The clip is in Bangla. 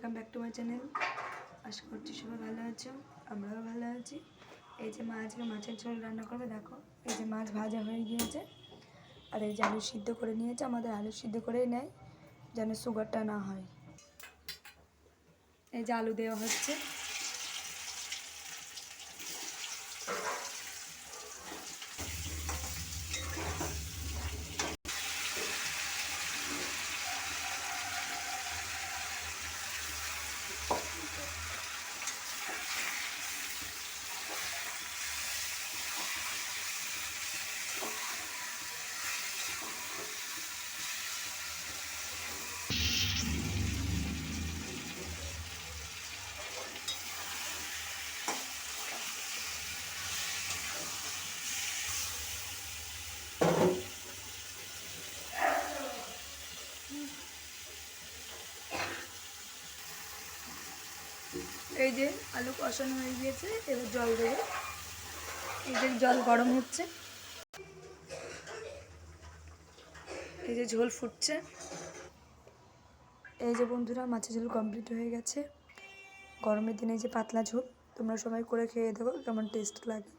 Welcome back to my channel. আশা করছি সবাই ভালো আছো, আমরাও ভালো আছি। এই যে মা আজকে মাছের ঝোল রান্না করবে, দেখো এই যে মাছ ভাজা হয়ে গিয়েছে, আর এই যে আলু সিদ্ধ করে নিয়েছে। আমাদের আলু সিদ্ধ করেই নেয় যেন সুগারটা না হয়। এই যে আলু দেওয়া হচ্ছে। এই যে আলু কষানো হয়ে গিয়েছে, এবার জল দেবো। এই যে জল গরম হচ্ছে, এই যে ঝোল ফুটছে। এই যে বন্ধুরা, মাছের ঝোল কমপ্লিট হয়ে গেছে। গরমের দিনে যে পাতলা ঝোল, তোমরা সবাই করে খেয়ে দেখো কেমন টেস্ট লাগে।